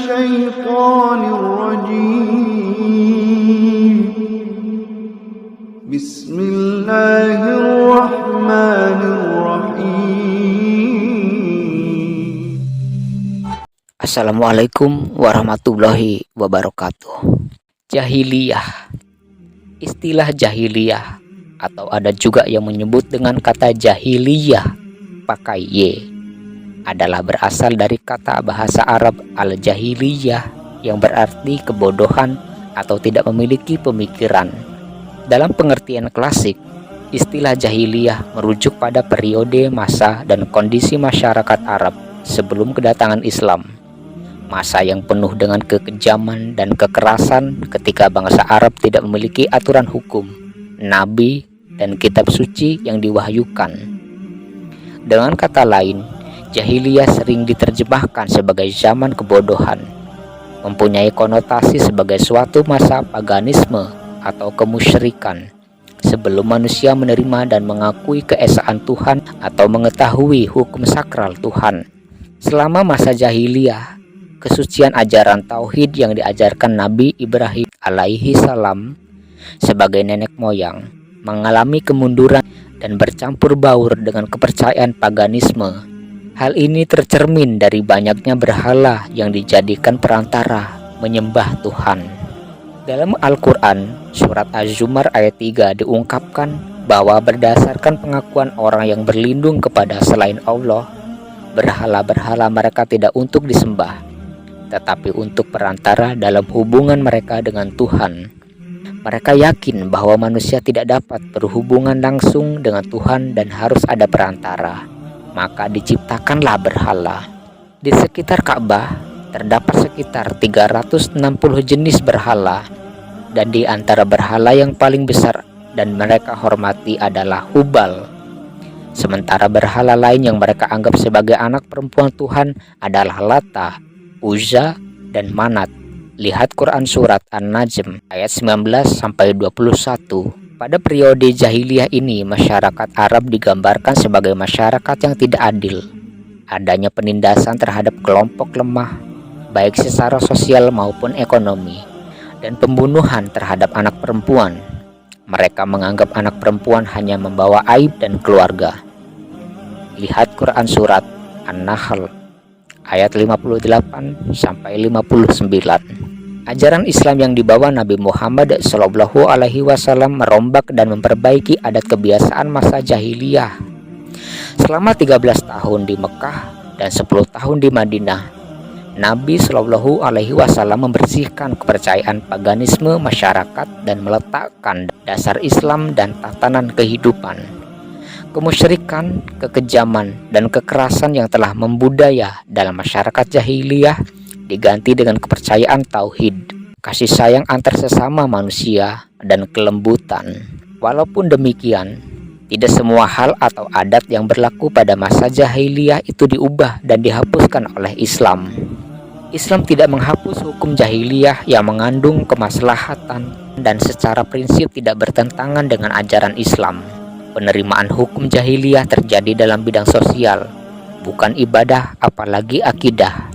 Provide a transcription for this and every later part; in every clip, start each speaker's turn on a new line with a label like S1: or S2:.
S1: الشيطان الرجيم بسم الله الرحمن الرحيم.
S2: Assalamualaikum warahmatullahi wabarakatuh. Jahiliyah. Istilah jahiliyah atau ada juga yang menyebut dengan kata jahiliyah pakai Y adalah berasal dari kata bahasa Arab al-jahiliyah yang berarti kebodohan atau tidak memiliki pemikiran. Dalam pengertian klasik, istilah jahiliyah merujuk pada periode masa dan kondisi masyarakat Arab sebelum kedatangan Islam. Masa yang penuh dengan kekejaman dan kekerasan ketika bangsa Arab tidak memiliki aturan hukum, nabi, dan kitab suci yang diwahyukan. Dengan kata lain, jahiliyah sering diterjemahkan sebagai zaman kebodohan, mempunyai konotasi sebagai suatu masa paganisme atau kemusyrikan sebelum manusia menerima dan mengakui keesaan Tuhan atau mengetahui hukum sakral Tuhan. Selama masa jahiliyah, kesucian ajaran tauhid yang diajarkan Nabi Ibrahim alaihi salam sebagai nenek moyang mengalami kemunduran dan bercampur baur dengan kepercayaan paganisme. Hal ini tercermin dari banyaknya berhala yang dijadikan perantara menyembah Tuhan. Dalam Al-Quran, surat Az-Zumar ayat 3 diungkapkan bahwa berdasarkan pengakuan orang yang berlindung kepada selain Allah, berhala-berhala mereka tidak untuk disembah, tetapi untuk perantara dalam hubungan mereka dengan Tuhan. Mereka yakin bahwa manusia tidak dapat berhubungan langsung dengan Tuhan dan harus ada perantara. Maka diciptakanlah berhala. Di sekitar Ka'bah terdapat sekitar 360 jenis berhala, dan di antara berhala yang paling besar dan mereka hormati adalah Hubal. Sementara berhala lain yang mereka anggap sebagai anak perempuan Tuhan adalah Lata, Uzza, dan Manat. Lihat Quran Surat An-Najm ayat 19-21. Pada periode jahiliyah ini, masyarakat Arab digambarkan sebagai masyarakat yang tidak adil. Adanya penindasan terhadap kelompok lemah, baik secara sosial maupun ekonomi, dan pembunuhan terhadap anak perempuan. Mereka menganggap anak perempuan hanya membawa aib dan keluarga. Lihat Quran Surat An-Nahl ayat 58-59. Ajaran Islam yang dibawa Nabi Muhammad SAW merombak dan memperbaiki adat kebiasaan masa jahiliyah. Selama 13 tahun di Mekah dan 10 tahun di Madinah, Nabi SAW membersihkan kepercayaan paganisme masyarakat dan meletakkan dasar Islam dan tatanan kehidupan. Kemusyrikan, kekejaman, dan kekerasan yang telah membudaya dalam masyarakat jahiliyah diganti dengan kepercayaan tauhid, kasih sayang antar sesama manusia, dan kelembutan. Walaupun demikian, tidak semua hal atau adat yang berlaku pada masa jahiliyah itu diubah dan dihapuskan oleh Islam. Islam tidak menghapus hukum jahiliyah yang mengandung kemaslahatan dan secara prinsip tidak bertentangan dengan ajaran Islam. Penerimaan hukum jahiliyah terjadi dalam bidang sosial, bukan ibadah apalagi akidah,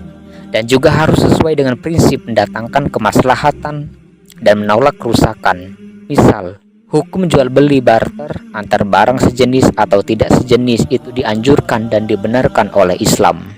S2: dan juga harus sesuai dengan prinsip mendatangkan kemaslahatan dan menolak kerusakan. Misal, hukum jual beli barter antar barang sejenis atau tidak sejenis itu dianjurkan dan dibenarkan oleh Islam.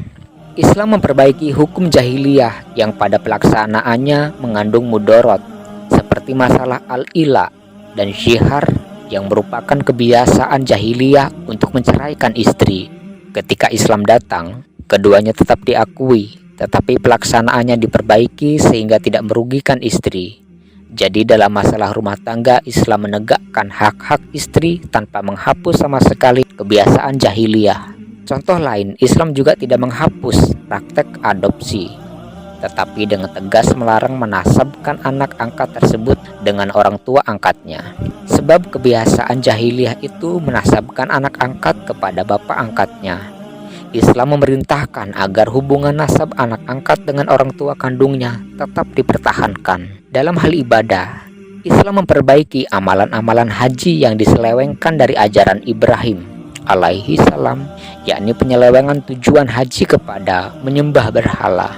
S2: Islam memperbaiki hukum jahiliyah yang pada pelaksanaannya mengandung mudorot, seperti masalah al-ila dan syihar yang merupakan kebiasaan jahiliyah untuk menceraikan istri. Ketika Islam datang, keduanya tetap diakui, tetapi pelaksanaannya diperbaiki sehingga tidak merugikan istri. Jadi dalam masalah rumah tangga, Islam menegakkan hak-hak istri tanpa menghapus sama sekali kebiasaan jahiliyah. Contoh lain, Islam juga tidak menghapus praktek adopsi, tetapi dengan tegas melarang menasabkan anak angkat tersebut dengan orang tua angkatnya. Sebab kebiasaan jahiliyah itu menasabkan anak angkat kepada bapak angkatnya. Islam memerintahkan agar hubungan nasab anak angkat dengan orang tua kandungnya tetap dipertahankan. Dalam hal ibadah, Islam memperbaiki amalan-amalan haji yang diselewengkan dari ajaran Ibrahim alaihi salam, yakni penyelewengan tujuan haji kepada menyembah berhala.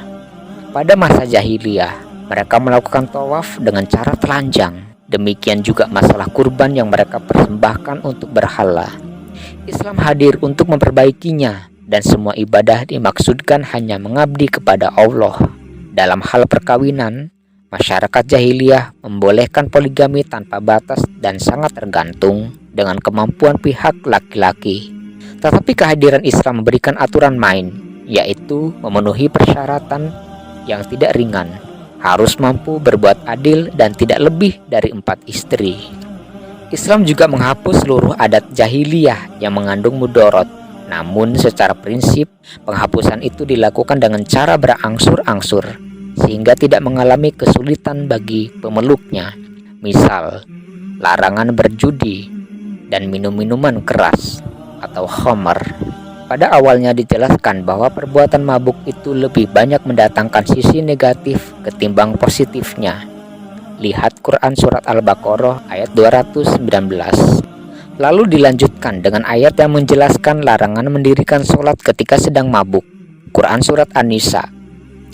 S2: Pada masa jahiliyah, mereka melakukan tawaf dengan cara telanjang. Demikian juga masalah kurban yang mereka persembahkan untuk berhala. Islam hadir untuk memperbaikinya, dan semua ibadah dimaksudkan hanya mengabdi kepada Allah. Dalam hal perkawinan, masyarakat jahiliyah membolehkan poligami tanpa batas dan sangat tergantung dengan kemampuan pihak laki-laki. Tetapi kehadiran Islam memberikan aturan main, yaitu memenuhi persyaratan yang tidak ringan, harus mampu berbuat adil dan tidak lebih dari 4 istri. Islam juga menghapus seluruh adat jahiliyah yang mengandung mudorot. Namun secara prinsip, penghapusan itu dilakukan dengan cara berangsur-angsur, sehingga tidak mengalami kesulitan bagi pemeluknya. Misal, larangan berjudi dan minum-minuman keras atau khamar. Pada awalnya dijelaskan bahwa perbuatan mabuk itu lebih banyak mendatangkan sisi negatif ketimbang positifnya. Lihat Quran Surat Al-Baqarah ayat 219. Lalu dilanjutkan dengan ayat yang menjelaskan larangan mendirikan sholat ketika sedang mabuk. Quran Surat An-Nisa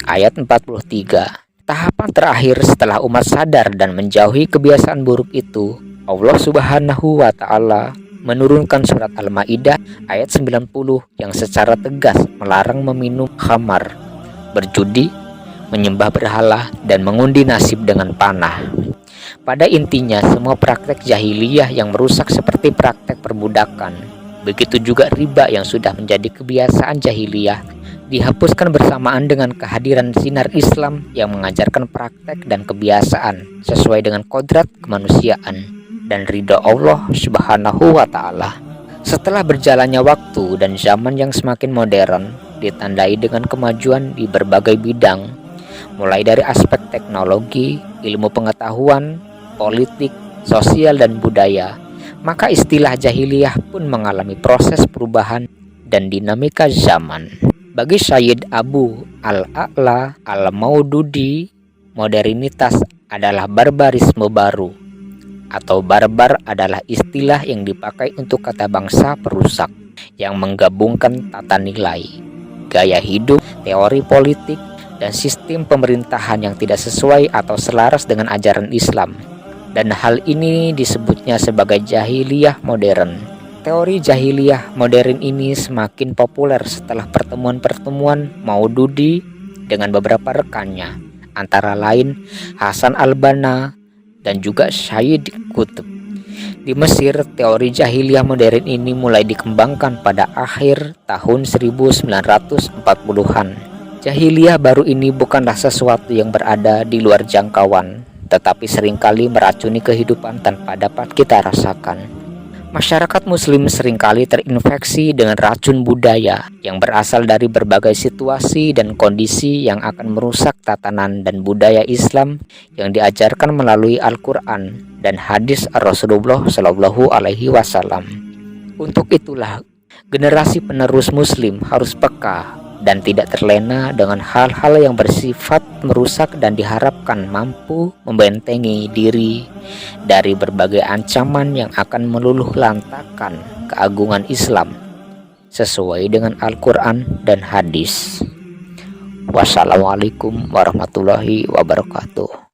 S2: ayat 43. Tahapan terakhir setelah umat sadar dan menjauhi kebiasaan buruk itu, Allah Subhanahu wa Ta'ala menurunkan surat Al-Maidah ayat 90 yang secara tegas melarang meminum khamar, berjudi, menyembah berhala, dan mengundi nasib dengan panah. Pada intinya, semua praktek jahiliyah yang merusak seperti praktek perbudakan, begitu juga riba yang sudah menjadi kebiasaan jahiliyah, dihapuskan bersamaan dengan kehadiran sinar Islam yang mengajarkan praktek dan kebiasaan sesuai dengan kodrat kemanusiaan dan ridha Allah Subhanahu wa Ta'ala. Setelah berjalannya waktu dan zaman yang semakin modern, ditandai dengan kemajuan di berbagai bidang, mulai dari aspek teknologi, ilmu pengetahuan, politik, sosial, dan budaya, maka istilah jahiliyah pun mengalami proses perubahan dan dinamika zaman. Bagi Syed Abu Al-A'la Al-Maududi, modernitas adalah barbarisme baru, atau barbar adalah istilah yang dipakai untuk kata bangsa perusak yang menggabungkan tata nilai, gaya hidup, teori politik, dan sistem pemerintahan yang tidak sesuai atau selaras dengan ajaran Islam. Dan hal ini disebutnya sebagai jahiliyah modern. Teori jahiliyah modern ini semakin populer setelah pertemuan-pertemuan Maududi dengan beberapa rekannya, antara lain Hasan al-Banna dan juga Syed Qutb. Di Mesir, teori jahiliyah modern ini mulai dikembangkan pada akhir tahun 1940-an. Jahiliyah baru ini bukanlah sesuatu yang berada di luar jangkauan, tetapi seringkali meracuni kehidupan tanpa dapat kita rasakan. Masyarakat muslim seringkali terinfeksi dengan racun budaya yang berasal dari berbagai situasi dan kondisi yang akan merusak tatanan dan budaya Islam yang diajarkan melalui Al-Quran dan hadis Rasulullah Shallallahu Alaihi Wasallam. Untuk itulah, generasi penerus muslim harus peka dan tidak terlena dengan hal-hal yang bersifat merusak dan diharapkan mampu membentengi diri dari berbagai ancaman yang akan meluluh lantakan keagungan Islam sesuai dengan Al-Quran dan hadis. Wassalamualaikum warahmatullahi wabarakatuh.